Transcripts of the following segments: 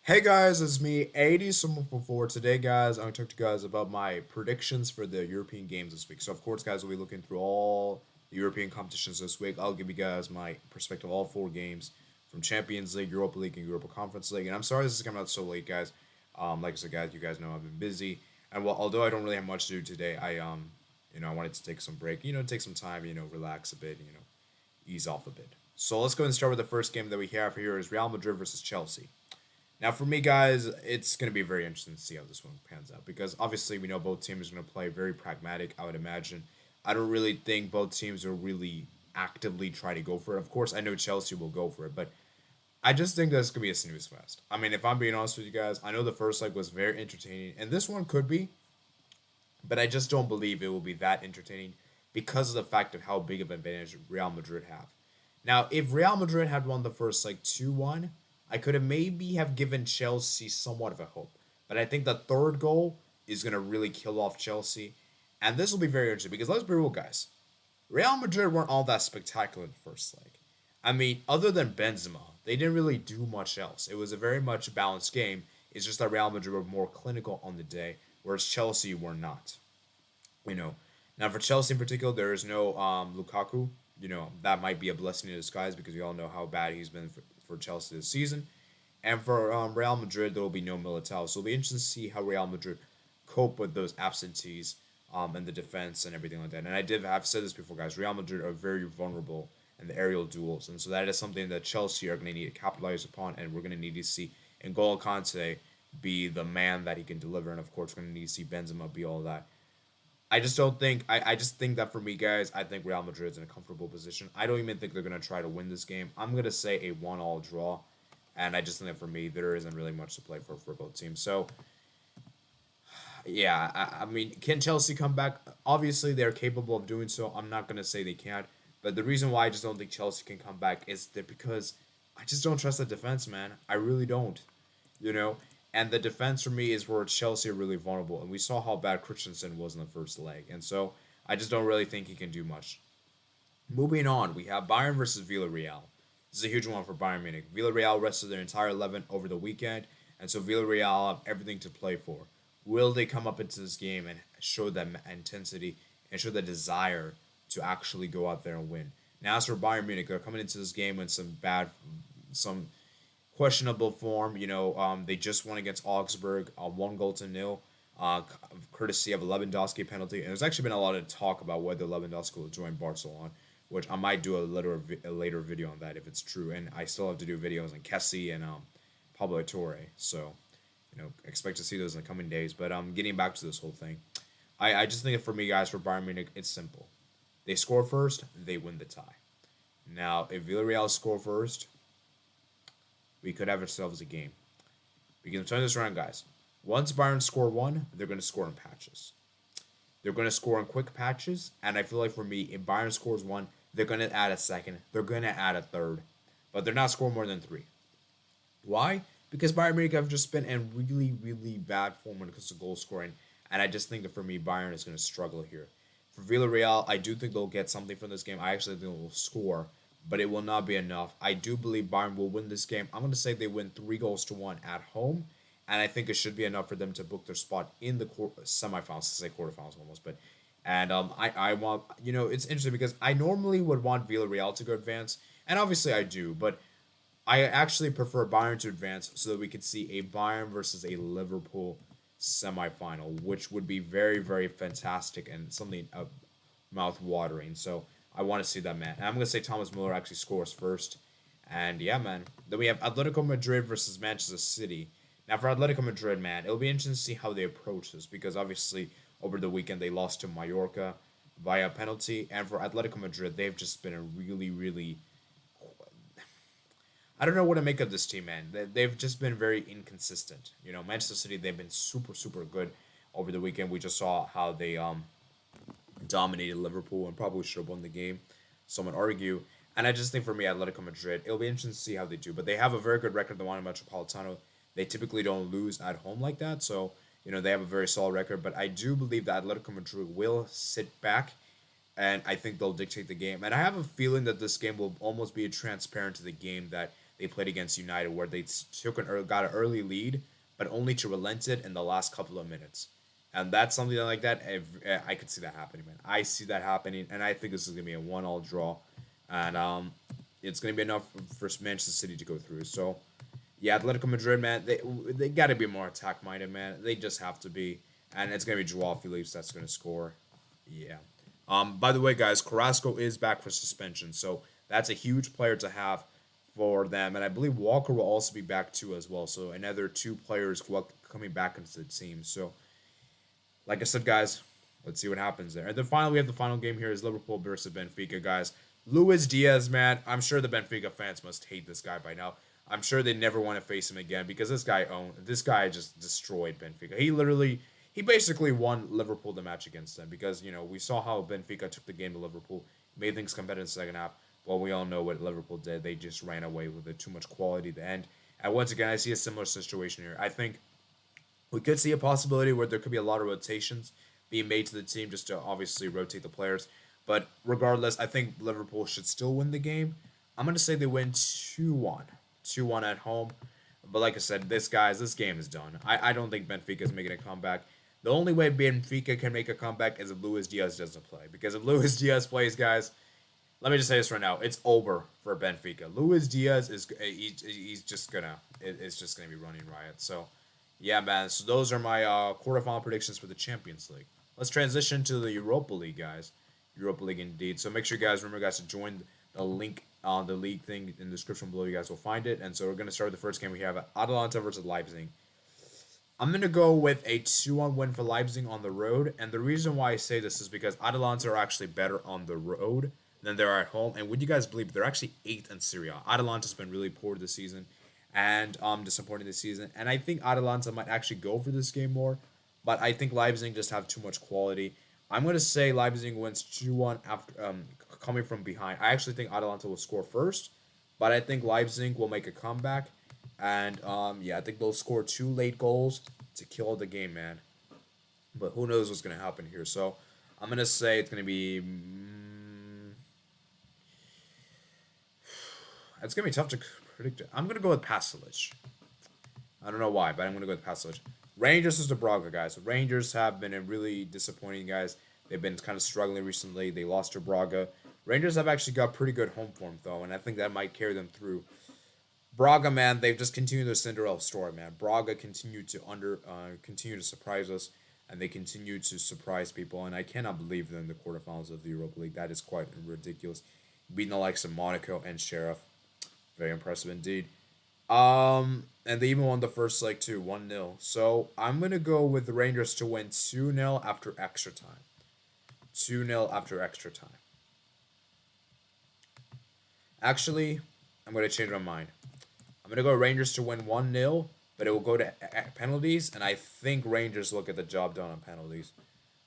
Hey guys, it's me, 80 Today, guys, I'm going to talk to you guys about my predictions for the European games this week. So, of course, guys, we'll be looking through all the European competitions this week. I'll give you guys my perspective of all four games from Champions League, Europa League, and Europa Conference League. And I'm sorry this is coming out so late, guys. Like I said, guys, you guys know I've been busy, and although I don't really have much to do today, I wanted to take some break, take some time, relax a bit, ease off a bit. So let's go and start with the first game that we have here is Real Madrid versus Chelsea. Now, for me, guys, it's going to be very interesting to see how this one pans out because obviously we know both teams are going to play very pragmatic, I would imagine. I don't really think both teams will really actively try to go for it. Of course, I know Chelsea will go for it, but I just think that's going to be a snooze fest. I mean, if I'm being honest with you guys, I know the first leg was very entertaining, and this one could be, but I just don't believe it will be that entertaining because of the fact of how big of an advantage Real Madrid have. Now, if Real Madrid had won the first like 2-1, I could have maybe have given Chelsea somewhat of a hope. But I think the third goal is going to really kill off Chelsea. And this will be very interesting because let's be real, guys. Real Madrid weren't all that spectacular in the first leg. I mean, other than Benzema, they didn't really do much else. It was a very much balanced game. It's just that Real Madrid were more clinical on the day, whereas Chelsea were not. You know, now for Chelsea in particular, there is no Lukaku. That might be a blessing in disguise because we all know how bad he's been for Chelsea this season. And for Real Madrid, there will be no Militao. So it'll be interesting to see how Real Madrid cope with those absentees and the defense and everything like that. And I've said this before, guys. Real Madrid are very vulnerable in the aerial duels, and so that is something that Chelsea are going to need to capitalize upon, and we're going to need to see N'Golo Kante be the man that he can deliver, and of course, we're going to need to see Benzema be all that. I just don't think. I just think that for me, guys, I think Real Madrid's in a comfortable position. I don't even think they're going to try to win this game. I'm going to say a 1-all draw. And I just think that for me, there isn't really much to play for both teams. So, yeah, I mean, can Chelsea come back? Obviously, they're capable of doing so. I'm not going to say they can't. But the reason why I just don't think Chelsea can come back is that because I just don't trust the defense, man. I really don't. You know? And the defense for me is where Chelsea are really vulnerable. And we saw how bad Christensen was in the first leg. And so I just don't really think he can do much. Moving on, we have Bayern versus Villarreal. This is a huge one for Bayern Munich. Villarreal rested their entire 11 over the weekend, and so Villarreal have everything to play for. Will they come up into this game and show that intensity and show the desire to actually go out there and win? Now, as for Bayern Munich, they're coming into this game in some questionable form. They just won against Augsburg, 1-0, courtesy of a Lewandowski penalty. And there's actually been a lot of talk about whether Lewandowski will join Barcelona, which I might do a later video on that if it's true. And I still have to do videos on Kessie and Pablo Torre. So, expect to see those in the coming days. But getting back to this whole thing, I just think that for me, guys, for Bayern Munich, it's simple. They score first, they win the tie. Now, if Villarreal score first, we could have ourselves a game. We can turn this around, guys. Once Bayern score one, they're going to score in patches. They're going to score in quick patches, and I feel like for me, if Bayern scores one, they're going to add a second. They're going to add a third, but they're not scoring more than three. Why? Because Bayern Munich have just been in really, really bad form when it comes to goal scoring, and I just think that for me, Bayern is going to struggle here. For Villarreal, I do think they'll get something from this game. I actually think they'll score, but it will not be enough. I do believe Bayern will win this game. I'm going to say they win 3-1 at home, and I think it should be enough for them to book their spot in the semifinals. To say quarterfinals almost, but I want it's interesting because I normally would want Villarreal to go advance, and obviously I do, but I actually prefer Bayern to advance so that we could see a Bayern versus a Liverpool semifinal, which would be very, very fantastic and something mouth watering. So I want to see that, man. And I'm gonna say Thomas Muller actually scores first, and yeah, man. Then we have Atletico Madrid versus Manchester City. Now for Atletico Madrid, man, it'll be interesting to see how they approach this because obviously over the weekend they lost to Mallorca via penalty, and for Atletico Madrid, they've just been a really, really I don't know what to make of this team, man. They've just been very inconsistent. Manchester City, they've been super, super good over the weekend. We just saw how they dominated Liverpool and probably should have won the game. Some would argue. And I just think for me, Atletico Madrid, it'll be interesting to see how they do. But they have a very good record, the Wanda Metropolitano. They typically don't lose at home like that. So, they have a very solid record. But I do believe that Atletico Madrid will sit back and I think they'll dictate the game. And I have a feeling that this game will almost be transparent to the game that they played against United, where they got an early lead, but only to relent it in the last couple of minutes. And that's something like that. I could see that happening, man. I see that happening, and I think this is gonna be a 1-all draw, and it's gonna be enough for Manchester City to go through. So, yeah, Atletico Madrid, man, they got to be more attack minded, man. They just have to be, and it's gonna be Joao Felix that's gonna score. Yeah. By the way, guys, Carrasco is back for suspension, so that's a huge player to have for them, and I believe Walker will also be back too as well. So another two players coming back into the team. So, like I said, guys, let's see what happens there. And then finally, we have the final game here is Liverpool versus Benfica, guys. Luis Diaz, man, I'm sure the Benfica fans must hate this guy by now. I'm sure they never want to face him again because this guy just destroyed Benfica. He basically won Liverpool the match against them because we saw how Benfica took the game to Liverpool, made things competitive in the second half. Well, we all know what Liverpool did. They just ran away with it. Too much quality at the end. And once again, I see a similar situation here. I think we could see a possibility where there could be a lot of rotations being made to the team just to obviously rotate the players. But regardless, I think Liverpool should still win the game. I'm going to say they win 2-1. 2-1 at home. But like I said, this game is done. I don't think Benfica is making a comeback. The only way Benfica can make a comeback is if Luis Diaz doesn't play. Because if Luis Diaz plays, guys, let me just say this right now. It's over for Benfica. Luis Diaz he's just gonna it's just gonna be running riot. So yeah, man. So those are my quarterfinal predictions for the Champions League. Let's transition to the Europa League, guys. Europa League indeed. So make sure you guys remember, guys, to join the link on the league thing in the description below. You guys will find it. And so we're gonna start the first game. We have Atalanta versus Leipzig. I'm going to go with a 2-1 win for Leipzig on the road. And the reason why I say this is because Atalanta are actually better on the road than they are at home. And would you guys believe they're actually 8th in Serie A? Atalanta's been really poor this season and disappointing this season. And I think Atalanta might actually go for this game more. But I think Leipzig just have too much quality. I'm going to say Leipzig wins 2-1 after coming from behind. I actually think Atalanta will score first. But I think Leipzig will make a comeback. And, I think they'll score 2 late goals to kill the game, man. But who knows what's going to happen here. So, I'm going to say it's going to be... it's going to be tough to predict. I'm going to go with Pasalic. I don't know why, but I'm going to go with Pasalic. Rangers is the Braga, guys. Rangers have been really disappointing, guys. They've been kind of struggling recently. They lost to Braga. Rangers have actually got pretty good home form, though, and I think that might carry them through. Braga, man, they've just continued their Cinderella story, man. Braga continue to surprise us, and they continue to surprise people, and I cannot believe they're in the quarterfinals of the Europa League. That is quite ridiculous. Beating the likes of Monaco and Sheriff. Very impressive indeed. And they even won the first leg too, 1-0. So I'm gonna go with the Rangers to win 2-0 after extra time. 2-0 after extra time. Actually, I'm gonna change my mind. I'm going to go Rangers to win 1-0, but it will go to penalties, and I think Rangers will get the job done on penalties.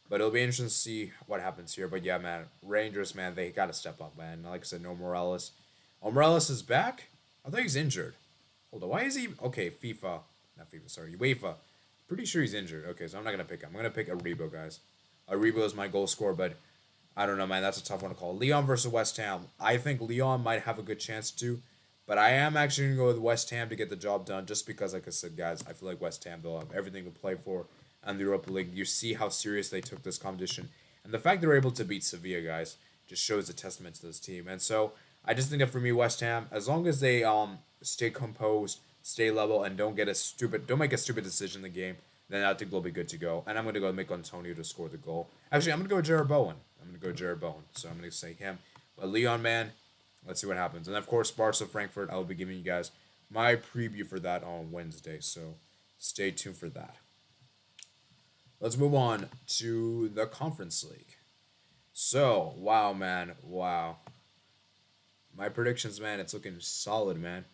But it'll be interesting to see what happens here. But yeah, man, Rangers, man, they got to step up, man. Like I said, no Morales. Oh, Morales is back? I thought he's injured. Hold on, why is he... Okay, UEFA. Pretty sure he's injured. Okay, so I'm not going to pick him. I'm going to pick Aribo, guys. Aribo is my goal scorer, but I don't know, man. That's a tough one to call. Lyon versus West Ham. I think Lyon might have a good chance to. But I am actually going to go with West Ham to get the job done just because, like I said, guys, I feel like West Ham, they'll have everything to play for in the Europa League. You see how serious they took this competition. And the fact they're able to beat Sevilla, guys, just shows a testament to this team. And so I just think that for me, West Ham, as long as they stay composed, stay level, and don't make a stupid decision in the game, then I think they'll be good to go. And I'm going to go make Antonio to score the goal. Actually, I'm going to go with Jared Bowen. So I'm going to say him. But Leon, man... Let's see what happens. And, of course, Barca Frankfurt, I will be giving you guys my preview for that on Wednesday. So, stay tuned for that. Let's move on to the Conference League. So, wow, man. Wow. My predictions, man, it's looking solid, man.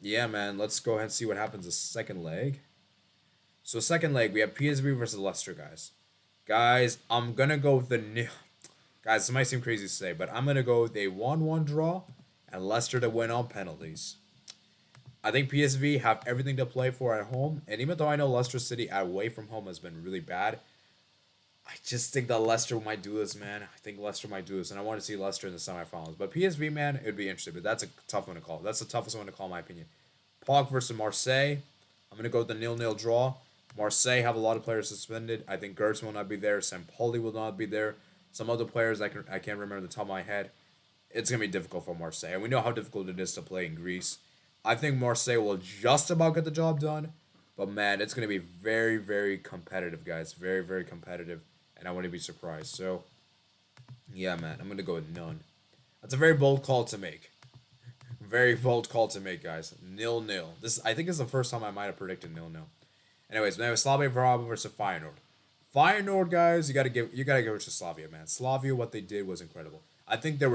Yeah, man, let's go ahead and see what happens the second leg. So, second leg, we have PSV versus Leicester, guys. Guys, I'm going to go with the nil. Guys, this might seem crazy to say, but I'm going to go with a 1-1 draw and Leicester to win on penalties. I think PSV have everything to play for at home, and even though I know Leicester City away from home has been really bad, I just think that Leicester might do this, man. I think Leicester might do this, and I want to see Leicester in the semifinals. But PSV, man, it'd be interesting. But that's a tough one to call. That's the toughest one to call, in my opinion. Pog versus Marseille. I'm gonna go with the 0-0 draw. Marseille have a lot of players suspended. I think Gertz will not be there. Sampoli will not be there. Some other players I can't remember the top of my head. It's gonna be difficult for Marseille, and we know how difficult it is to play in Greece. I think Marseille will just about get the job done, but man, it's gonna be very, very competitive, guys. Very, very competitive, and I wouldn't be surprised. So, yeah, man, I'm gonna go with none. That's a very bold call to make. Very bold call to make, guys. 0-0. This I think is the first time I might have predicted 0-0. Anyways, man, Slavia Prague versus Feyenoord. Feyenoord, guys, you gotta give it to Slavia, man. Slavia, what they did was incredible. I think they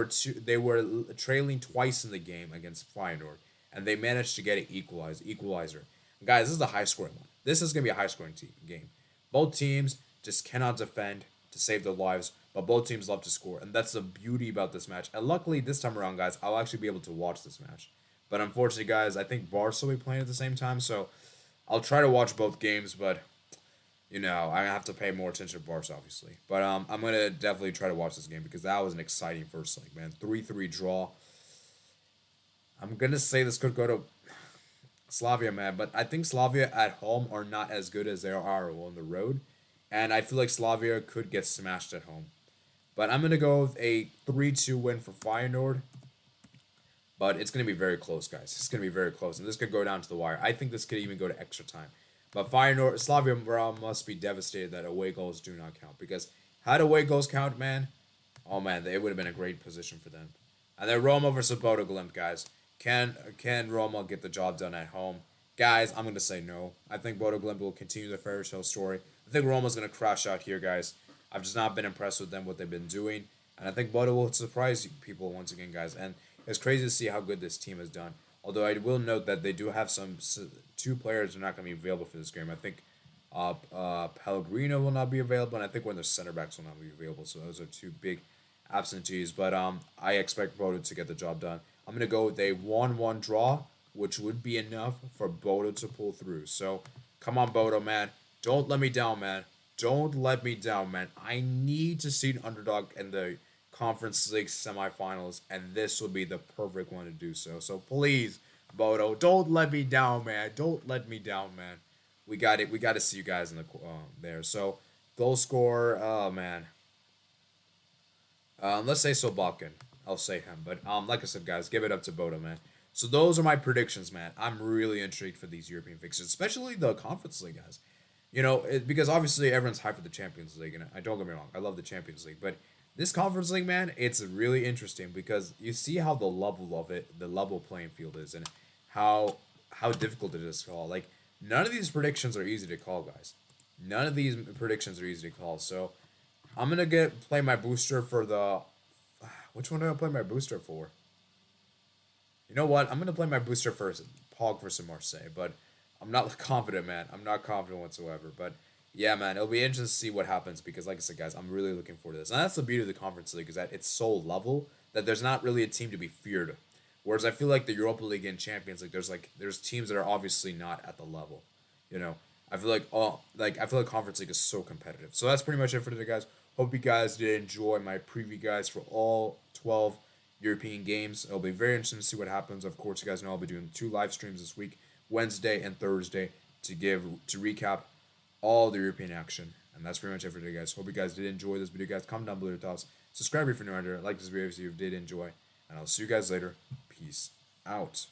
were trailing twice in the game against Feyenoord, and they managed to get an equalizer. Guys, this is a high scoring one. This is gonna be a high scoring game. Both teams just cannot defend to save their lives, but both teams love to score, and that's the beauty about this match. And luckily, this time around, guys, I'll actually be able to watch this match. But unfortunately, guys, I think Barca will be playing at the same time, so I'll try to watch both games, but I have to pay more attention to Barca, obviously. But I'm gonna definitely try to watch this game because that was an exciting first leg, man. 3-3 draw. I'm gonna say this could go to Slavia, man, but I think Slavia at home are not as good as they are on the road, and I feel like Slavia could get smashed at home. But I'm gonna go with a 3-2 win for Feyenoord. But it's going to be very close, guys. It's going to be very close. And this could go down to the wire. I think this could even go to extra time. But Feyenoord, Slavia must be devastated that away goals do not count. Because had away goals count, man, oh man, it would have been a great position for them. And then Roma versus Bodo Glimt, guys. Can Roma get the job done at home? Guys, I'm going to say no. I think Bodo Glimt will continue the fairy tale story. I think Roma's going to crash out here, guys. I've just not been impressed with them, what they've been doing. And I think Bodo will surprise people once again, guys. And it's crazy to see how good this team has done. Although I will note that they do have two players who are not going to be available for this game. I think Pellegrino will not be available, and I think one of their center backs will not be available. So those are two big absentees. But I expect Bodo to get the job done. I'm going to go with a 1-1 draw, which would be enough for Bodo to pull through. So come on, Bodo, man. Don't let me down, man. Don't let me down, man. I need to see an underdog in the Conference League semifinals, and this will be the perfect one to do so. So please, Bodo, don't let me down, man. Don't let me down, man. We got it. We got to see you guys in the there. So goal scorer, oh man. Let's say Solbakken. I'll say him, but like I said, guys, give it up to Bodo, man. So those are my predictions, man. I'm really intrigued for these European fixtures, especially the Conference League, guys. Because obviously everyone's hyped for the Champions League, and I don't get me wrong, I love the Champions League, but this Conference League, man, it's really interesting because you see how the level playing field is, and how difficult it is to call. Like, none of these predictions are easy to call, guys. None of these predictions are easy to call. So I'm gonna play my booster for the. Which one do I play my booster for? You know what? I'm gonna play my booster for Pog versus Marseille, but I'm not confident, man. I'm not confident whatsoever, but. Yeah, man, it'll be interesting to see what happens because, like I said, guys, I'm really looking forward to this. And that's the beauty of the Conference League is that it's so level that there's not really a team to be feared. Whereas I feel like the Europa League and Champions League, there's teams that are obviously not at the level. I feel like Conference League is so competitive. So that's pretty much it for today, guys. Hope you guys did enjoy my preview, guys, for all 12 European games. It'll be very interesting to see what happens. Of course, you guys know I'll be doing 2 live streams this week, Wednesday and Thursday, to recap all the European action. And that's pretty much it for today, guys. Hope you guys did enjoy this video, guys. Comment down below your thoughts. Subscribe if you're new here. Like this video if you did enjoy. And I'll see you guys later. Peace out.